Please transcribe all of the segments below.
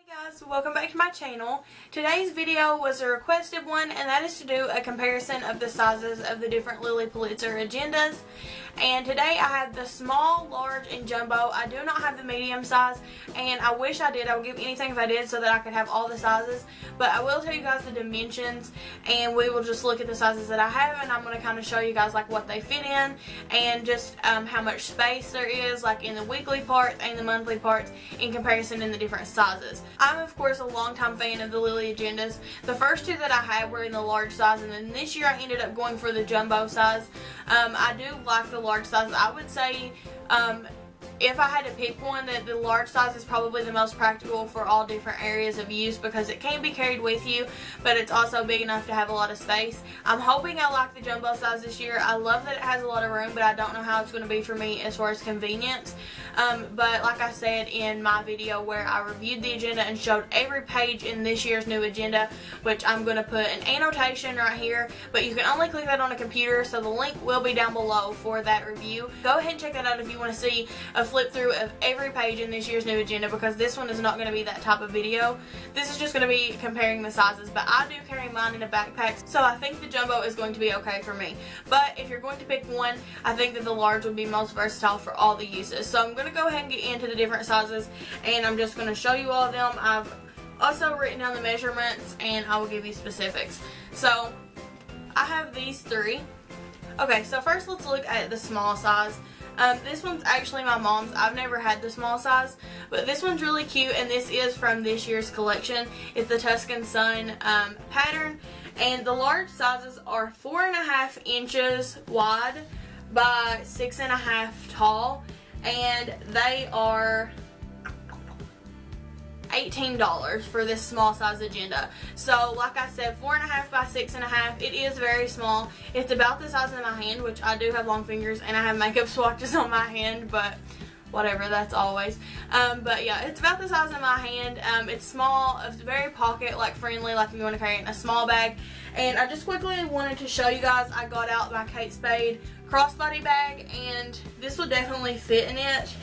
Guys, welcome back to my channel. Today's video was a requested one, and that is to do a comparison of the sizes of the different Lilly Pulitzer agendas. And today I have the small, large, and jumbo. I do not have the medium size, and I wish I did. I would give anything if I did so that I could have all the sizes. But I will tell you guys the dimensions, and we will just look at the sizes that I have, and I'm going to kind of show you guys like what they fit in, and just how much space there is like in the weekly parts and the monthly parts in comparison in the different sizes. I'm of course a longtime fan of the Lilly agendas. The first two that I had were in the large size, and then this year I ended up going for the jumbo size. I do like the large size. I would say if I had to pick one, that the large size is probably the most practical for all different areas of use because it can be carried with you, but it's also big enough to have a lot of space. I'm hoping I like the jumbo size this year. I love that it has a lot of room, but I don't know how it's going to be for me as far as convenience. But like I said in my video where I reviewed the agenda and showed every page in this year's new agenda, which I'm going to put an annotation right here, but you can only click that on a computer, so the link will be down below for that review. Go ahead and check that out if you want to see a flip through of every page in this year's new agenda, because this one is not going to be that type of video. This is just going to be comparing the sizes, but I do carry mine in a backpack, so I think the jumbo is going to be okay for me. But if you're going to pick one, I think that the large would be most versatile for all the uses. So I'm going to go ahead and get into the different sizes, and I'm just going to show you all of them. I've also written down the measurements, and I will give you specifics. So I have these three. Okay, so first let's look at the small size. This one's actually my mom's. I've never had the small size, but this one's really cute, and this is from this year's collection. It's the Tuscan Sun pattern, and the large sizes are 4.5 inches wide by 6.5 tall, and they are $18 for this small size agenda. So like I said, 4.5 by 6.5. It is very small. It's about the size of my hand, which I do have long fingers and I have makeup swatches on my hand, but whatever, that's always. But yeah, it's about the size of my hand. It's small. It's very pocket like friendly, like if you want to carry it in a small bag. And I just quickly wanted to show you guys, I got out my Kate Spade crossbody bag, and this would definitely fit in it.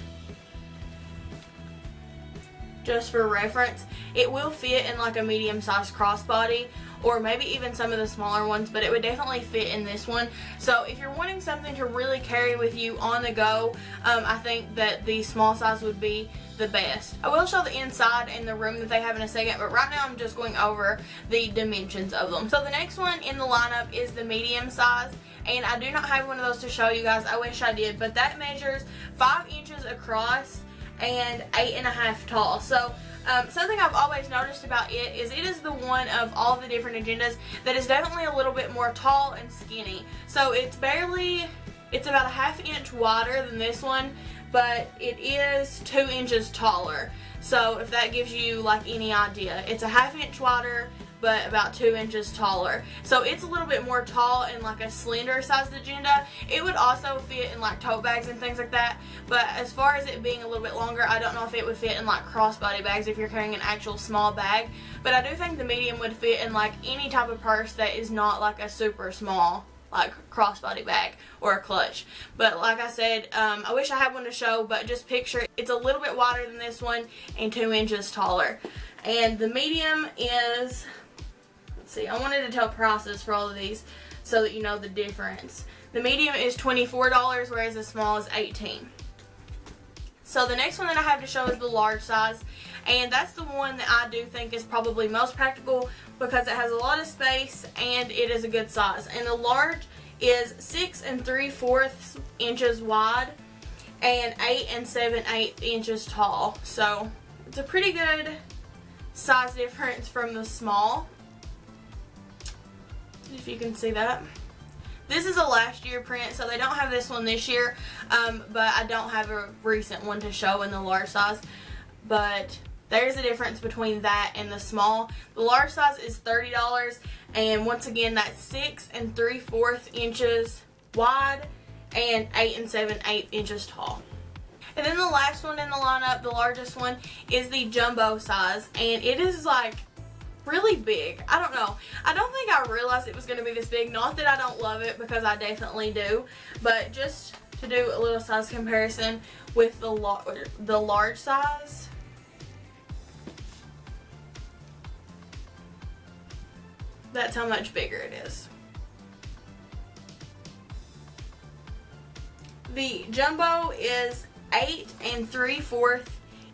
Just for reference, it will fit in like a medium-sized crossbody, or maybe even some of the smaller ones, but it would definitely fit in this one. So if you're wanting something to really carry with you on the go, I think that the small size would be the best. I will show the inside and the room that they have in a second, but right now I'm just going over the dimensions of them. So the next one in the lineup is the medium size, and I do not have one of those to show you guys. I wish I did, but that measures 5 inches across and 8.5 tall. So something I've always noticed about it is the one of all the different agendas that is definitely a little bit more tall and skinny. So it's about a 1/2 inch wider than this one, but it is 2 inches taller. So if that gives you like any idea, it's a 1/2 inch wider but about 2 inches taller. So it's a little bit more tall and like a slender sized agenda. It would also fit in like tote bags and things like that, but as far as it being a little bit longer, I don't know if it would fit in like crossbody bags if you're carrying an actual small bag. But I do think the medium would fit in like any type of purse that is not like a super small like crossbody bag or a clutch. But like I said, I wish I had one to show, but just picture it's a little bit wider than this one and 2 inches taller. And the medium is, let's see, I wanted to tell prices for all of these so that you know the difference. The medium is $24, whereas the small is $18. So the next one that I have to show is the large size, and that's the one that I do think is probably most practical because it has a lot of space and it is a good size. And the large is 6 3/4 inches wide and 8 7/8 inches tall. So it's a pretty good size difference from the small, if you can see that. This is a last year print, so they don't have this one this year, but I don't have a recent one to show in the large size. But there's a difference between that and the small. The large size is $30, and once again, that's 6 3/4 inches wide and 8 7/8 inches tall. And then the last one in the lineup, the largest one, is the jumbo size, and it is like really big. I don't know. I don't think I realized it was going to be this big. Not that I don't love it, because I definitely do, but just to do a little size comparison with the large size. That's how much bigger it is. The jumbo is 8 3/4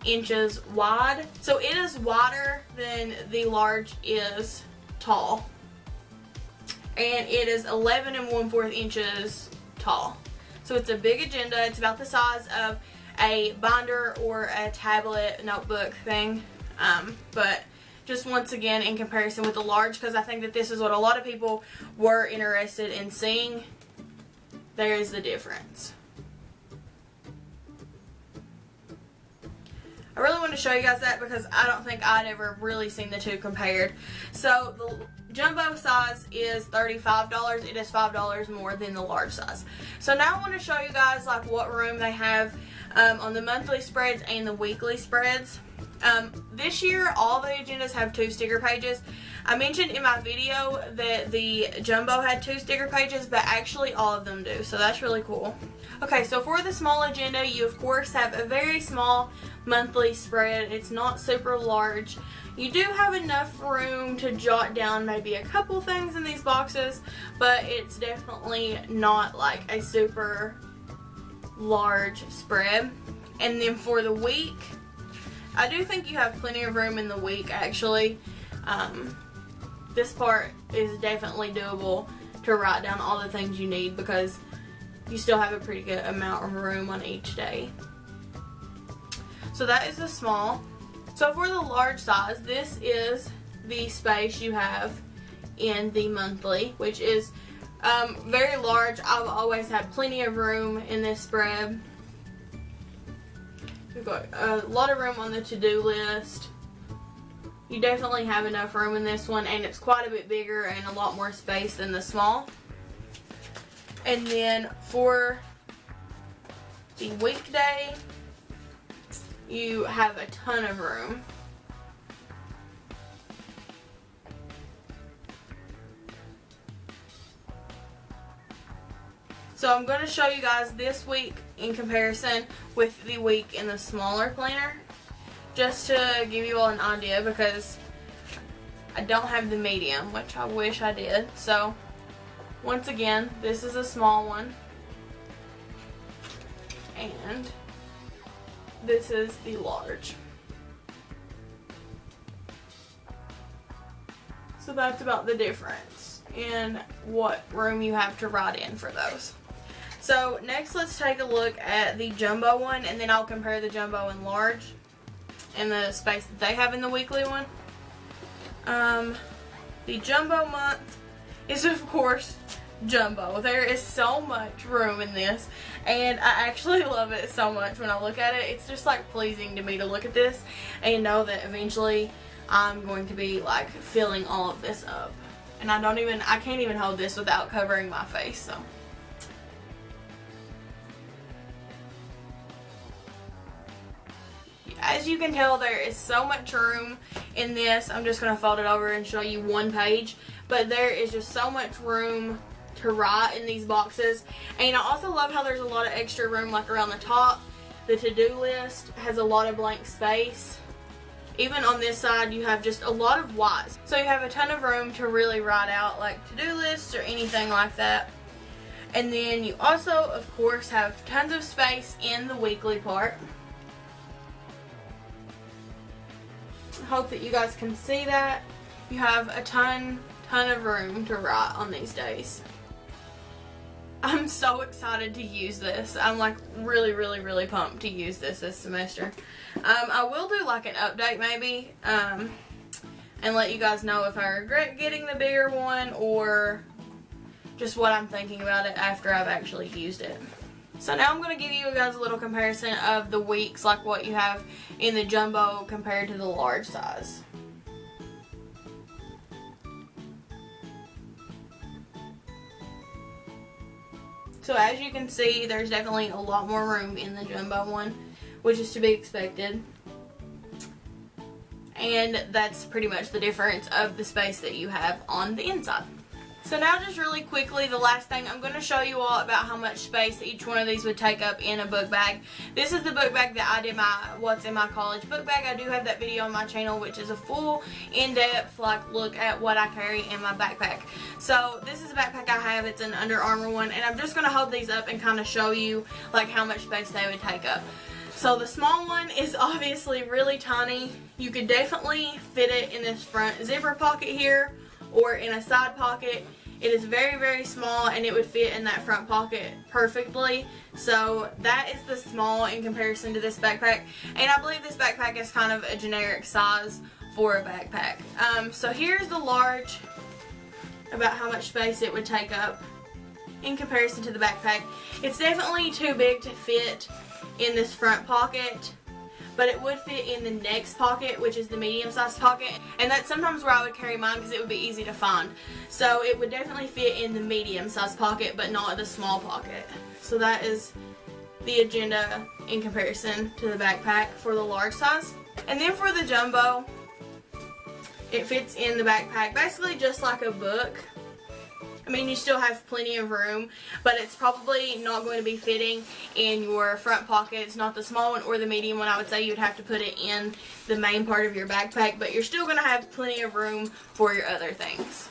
inches wide. So it is wider than the large is tall. And it is 11 1/4 inches tall. So it's a big agenda. It's about the size of a binder or a tablet notebook thing. But just once again in comparison with the large, because I think that this is what a lot of people were interested in seeing, there is the difference. I really wanted to show you guys that because I don't think I'd ever really seen the two compared. So the jumbo size is $35. It is $5 more than the large size. So now I want to show you guys like what room they have on the monthly spreads and the weekly spreads. This year all the agendas have 2 sticker pages. I mentioned in my video that the jumbo had 2 sticker pages, but actually all of them do, so that's really cool. Okay, so for the small agenda, you of course have a very small monthly spread. It's not super large. You do have enough room to jot down maybe a couple things in these boxes, but it's definitely not like a super large spread. And then for the week, I do think you have plenty of room in the week actually. This part is definitely doable to write down all the things you need because you still have a pretty good amount of room on each day. So that is the small. So for the large size, this is the space you have in the monthly, which is very large. I've always had plenty of room in this spread. We've got a lot of room on the to-do list. You definitely have enough room in this one, and it's quite a bit bigger and a lot more space than the small. And then for the weekday, you have a ton of room. So I'm going to show you guys this week in comparison with the week in the smaller planner, just to give you all an idea because I don't have the medium, which I wish I did. So once again, this is a small one, and this is the large. So that's about the difference in what room you have to write in for those. So next, let's take a look at the jumbo one, and then I'll compare the jumbo and large and the space that they have in the weekly one. The jumbo month is of course jumbo. There is so much room in this, and I actually love it so much when I look at it. It's just like pleasing to me to look at this and know that eventually I'm going to be like filling all of this up. And I can't even hold this without covering my face, so. As you can tell, there is so much room in this. I'm just going to fold it over and show you one page, but there is just so much room to write in these boxes. And I also love how there's a lot of extra room like around the top. The to-do list has a lot of blank space. Even on this side, you have just a lot of whites. So you have a ton of room to really write out like to-do lists or anything like that. And then you also, of course, have tons of space in the weekly part. I hope that you guys can see that. You have a ton of room to write on these days. I'm so excited to use this. I'm like really pumped to use this semester. I will do like an update maybe and let you guys know if I regret getting the bigger one or just what I'm thinking about it after I've actually used it. So now I'm going to give you guys a little comparison of the weeks, like what you have in the jumbo compared to the large size. So as you can see, there's definitely a lot more room in the jumbo one, which is to be expected. And that's pretty much the difference of the space that you have on the inside. So now just really quickly, the last thing, I'm going to show you all about how much space each one of these would take up in a book bag. This is the book bag that I did my What's in My College book bag. I do have that video on my channel, which is a full, in-depth look at what I carry in my backpack. So this is a backpack I have. It's an Under Armour one, and I'm just going to hold these up and kind of show you like how much space they would take up. So the small one is obviously really tiny. You could definitely fit it in this front zipper pocket here or in a side pocket. It is very, very small, and it would fit in that front pocket perfectly. So that is the small in comparison to this backpack. And I believe this backpack is kind of a generic size for a backpack. So here's the large, about how much space it would take up in comparison to the backpack. It's definitely too big to fit in this front pocket, but it would fit in the next pocket, which is the medium-sized pocket, and that's sometimes where I would carry mine because it would be easy to find. So it would definitely fit in the medium-sized pocket, but not the small pocket. So that is the agenda in comparison to the backpack for the large size. And then for the jumbo, it fits in the backpack basically just like a book. I mean, you still have plenty of room, but it's probably not going to be fitting in your front pocket. It's not the small one or the medium one. I would say you'd have to put it in the main part of your backpack, but you're still going to have plenty of room for your other things.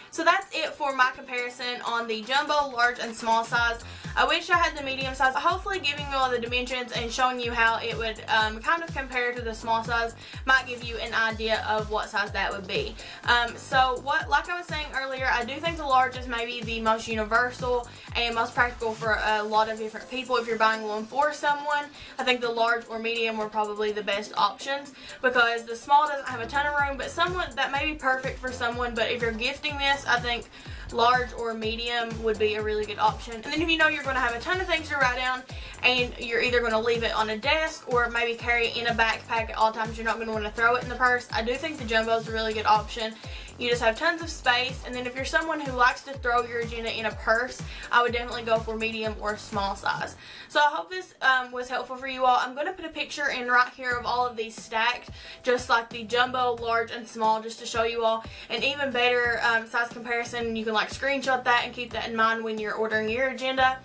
So that's it for my comparison on the jumbo, large, and small size. I wish I had the medium size. Hopefully giving you all the dimensions and showing you how it would kind of compare to the small size might give you an idea of what size that would be. Like I was saying earlier, I do think the large is maybe the most universal and most practical for a lot of different people. If you're buying one for someone, I think the large or medium were probably the best options, because the small doesn't have a ton of room, but someone that may be perfect for someone. But if you're gifting this, I think large or medium would be a really good option. And then if you know you're going to have a ton of things to write down and you're either going to leave it on a desk or maybe carry it in a backpack at all times, you're not going to want to throw it in the purse, I do think the jumbo is a really good option. You just have tons of space, and then if you're someone who likes to throw your agenda in a purse, I would definitely go for medium or small size. So I hope this was helpful for you all. I'm going to put a picture in right here of all of these stacked, just like the jumbo, large, and small, just to show you all an even better size comparison. You can like screenshot that and keep that in mind when you're ordering your agenda,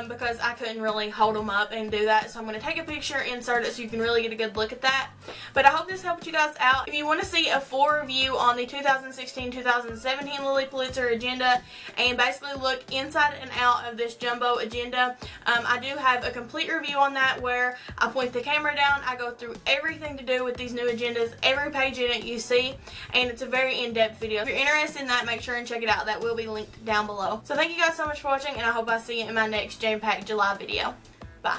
because I couldn't really hold them up and do that. So I'm going to take a picture, insert it so you can really get a good look at that. But I hope this helped you guys out. If you want to see a full review on the 2016-2017 Lilly Pulitzer agenda and basically look inside and out of this jumbo agenda, I do have a complete review on that where I point the camera down, I go through everything to do with these new agendas, every page in it you see, and it's a very in-depth video. If you're interested in that, make sure and check it out. That will be linked down below. So thank you guys so much for watching, and I hope I see you in my next jam-packed July video. Bye.